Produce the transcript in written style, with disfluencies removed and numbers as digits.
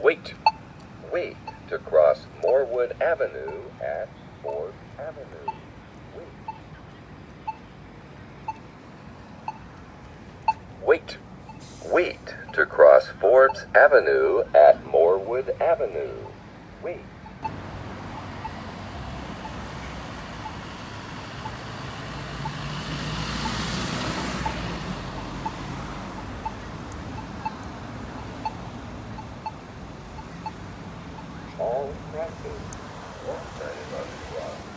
Wait. Wait to cross Morewood Avenue at Forbes Avenue. Wait. Wait to cross Forbes Avenue at Morewood Avenue. Wait. All crosses. One side is on the cross.